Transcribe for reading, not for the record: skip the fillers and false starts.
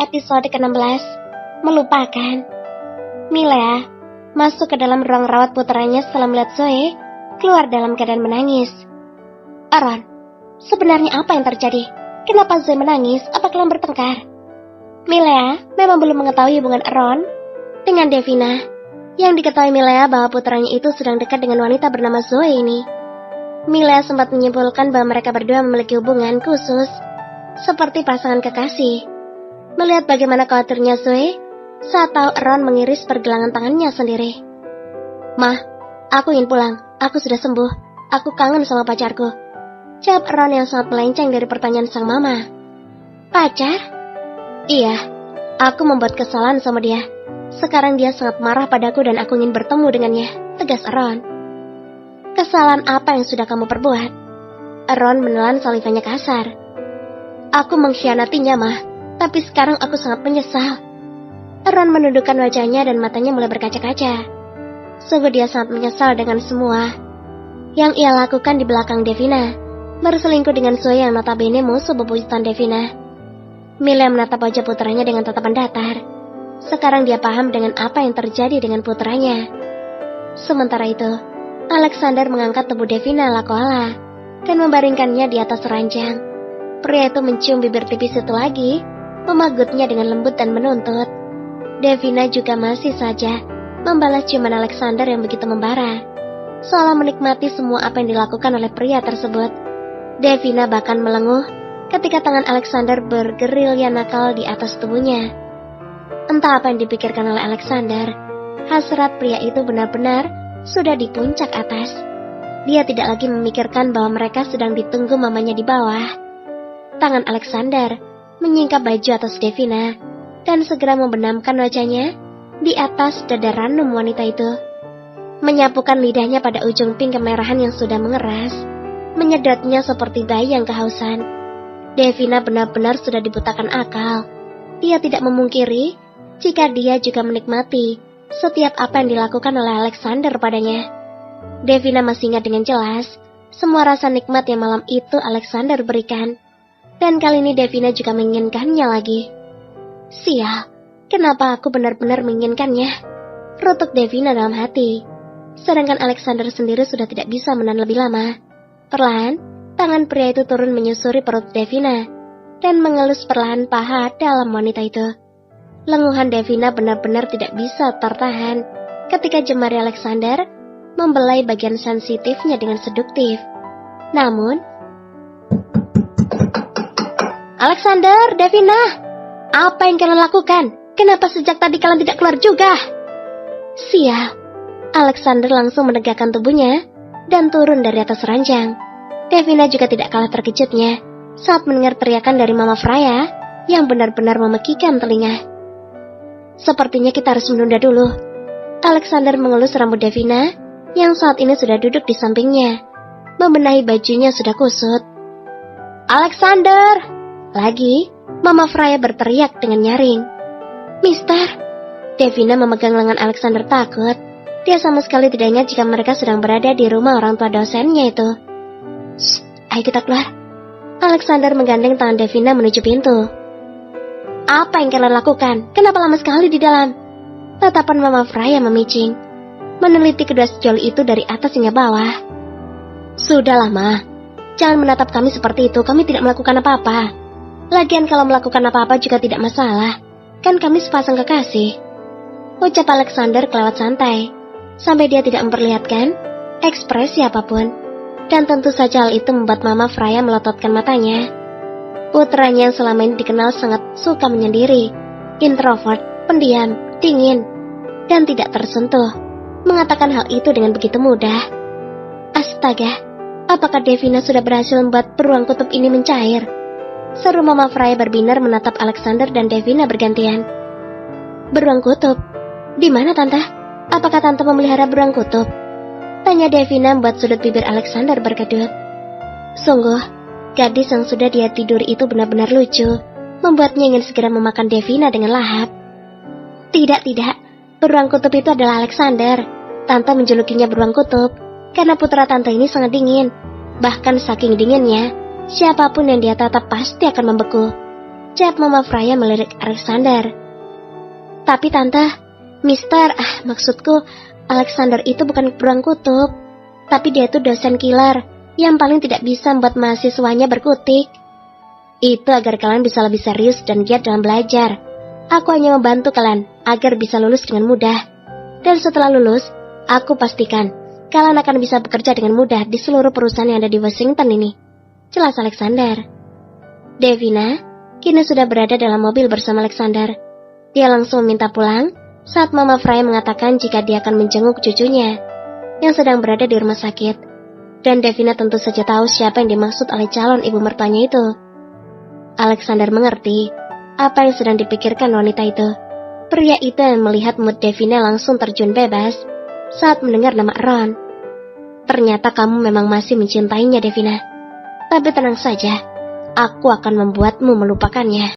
Episode ke-16, Melupakan. Milea masuk ke dalam ruang rawat putranya setelah melihat Zoe keluar dalam keadaan menangis. Aaron, sebenarnya apa yang terjadi? Kenapa Zoe menangis? Apa kalian bertengkar? Milea memang belum mengetahui hubungan Aaron dengan Devina. Yang diketahui Milea bahwa putranya itu sedang dekat dengan wanita bernama Zoe ini. Milea sempat menyimpulkan bahwa mereka berdua memiliki hubungan khusus, seperti pasangan kekasih. Melihat bagaimana khawatirnya Zoe saat tahu Aaron mengiris pergelangan tangannya sendiri. "Mah, aku ingin pulang. Aku sudah sembuh. Aku kangen sama pacarku," jawab Aaron yang sangat melenceng dari pertanyaan sang mama. "Pacar?" "Iya, aku membuat kesalahan sama dia. Sekarang dia sangat marah padaku dan aku ingin bertemu dengannya," tegas Aaron. "Kesalahan apa yang sudah kamu perbuat?" Aaron menelan salivanya kasar. "Aku mengkhianatinya, Mah. Tapi sekarang aku sangat menyesal." Aaron menundukkan wajahnya dan matanya mulai berkaca-kaca. Sungguh dia sangat menyesal dengan semua yang ia lakukan di belakang Devina, berselingkuh dengan Zoe yang notabene musuh bebuyutan Devina. Milea menatap wajah putranya dengan tatapan datar. Sekarang dia paham dengan apa yang terjadi dengan putranya. Sementara itu, Alexander mengangkat tubuh Devina ala koala dan membaringkannya di atas ranjang. Pria itu mencium bibir tipis itu lagi, memagutnya dengan lembut dan menuntut. Devina juga masih saja membalas ciuman Alexander yang begitu membara, seolah menikmati semua apa yang dilakukan oleh pria tersebut. Devina bahkan melenguh ketika tangan Alexander bergerilya nakal di atas tubuhnya. Entah apa yang dipikirkan oleh Alexander, hasrat pria itu benar-benar sudah di puncak atas. Dia tidak lagi memikirkan bahwa mereka sedang ditunggu mamanya di bawah. Tangan Alexander menyingkap baju atas Devina dan segera membenamkan wajahnya di atas dada ranum wanita itu. Menyapukan lidahnya pada ujung pink kemerahan yang sudah mengeras, menyedotnya seperti bayi yang kehausan. Devina benar-benar sudah dibutakan akal. Dia tidak memungkiri jika dia juga menikmati setiap apa yang dilakukan oleh Alexander padanya. Devina masih ingat dengan jelas semua rasa nikmat yang malam itu Alexander berikan. Dan kali ini Devina juga menginginkannya lagi. "Sial, kenapa aku benar-benar menginginkannya?" rutuk Devina dalam hati. Sedangkan Alexander sendiri sudah tidak bisa menahan lebih lama. Perlahan, tangan pria itu turun menyusuri perut Devina dan mengelus perlahan paha dalam wanita itu. Lenguhan Devina benar-benar tidak bisa tertahan ketika jemari Alexander membelai bagian sensitifnya dengan seduktif. Namun, "Alexander, Devina, apa yang kalian lakukan? Kenapa sejak tadi kalian tidak keluar juga?" Sial. Alexander langsung menegakkan tubuhnya dan turun dari atas ranjang. Devina juga tidak kalah terkejutnya saat mendengar teriakan dari Mama Freya yang benar-benar memekikan telinga. "Sepertinya kita harus menunda dulu." Alexander mengelus rambut Devina yang saat ini sudah duduk di sampingnya. Membenahi bajunya sudah kusut. "Alexander!" Lagi, Mama Freya berteriak dengan nyaring. "Mister!" Devina memegang lengan Alexander takut. Dia sama sekali tidak ingat jika mereka sedang berada di rumah orang tua dosennya itu. "Shh, ayo kita keluar." Alexander menggandeng tangan Devina menuju pintu. "Apa yang kalian lakukan? Kenapa lama sekali di dalam?" Tatapan Mama Freya memicing, meneliti kedua sejoli itu dari atas hingga bawah. "Sudahlah, Ma. Jangan menatap kami seperti itu. Kami tidak melakukan apa-apa. Lagian kalau melakukan apa-apa juga tidak masalah. Kan kami sepasang kekasih," ucap Alexander kelewat santai, sampai dia tidak memperlihatkan ekspresi apapun. Dan tentu saja hal itu membuat Mama Freya melototkan matanya. Putranya yang selama ini dikenal sangat suka menyendiri, introvert, pendiam, dingin, dan tidak tersentuh, mengatakan hal itu dengan begitu mudah. Astaga, apakah Devina sudah berhasil membuat beruang kutub ini mencair? Seru Mama Freya berbinar menatap Alexander dan Devina bergantian. "Beruang kutub? Di mana, Tante? Apakah Tante memelihara beruang kutub?" tanya Devina membuat sudut bibir Alexander berkedut. Sungguh, gadis yang sudah dia tidur itu benar-benar lucu, membuatnya ingin segera memakan Devina dengan lahap. Tidak, beruang kutub itu adalah Alexander. Tante menjulukinya beruang kutub karena putra Tante ini sangat dingin. Bahkan saking dinginnya, siapapun yang dia tatap pasti akan membeku. Ucap Mama Freya melirik Alexander. Tapi tante, maksudku Alexander itu bukan beruang kutub, tapi dia itu dosen killer yang paling tidak bisa membuat mahasiswanya berkutik. Itu agar kalian bisa lebih serius dan giat dalam belajar. Aku hanya membantu kalian agar bisa lulus dengan mudah. Dan setelah lulus, aku pastikan kalian akan bisa bekerja dengan mudah di seluruh perusahaan yang ada di Washington ini. Jelas Alexander. Davina kini sudah berada dalam mobil bersama Alexander. Dia langsung meminta pulang saat Mama Freya mengatakan jika dia akan menjenguk cucunya yang sedang berada di rumah sakit. Dan Davina tentu saja tahu siapa yang dimaksud oleh calon ibu mertuanya itu. Alexander mengerti apa yang sedang dipikirkan wanita itu. Pria itu yang melihat mood Davina langsung terjun bebas saat mendengar nama Ron. Ternyata kamu memang masih mencintainya, Davina. Tapi tenang saja, aku akan membuatmu melupakannya.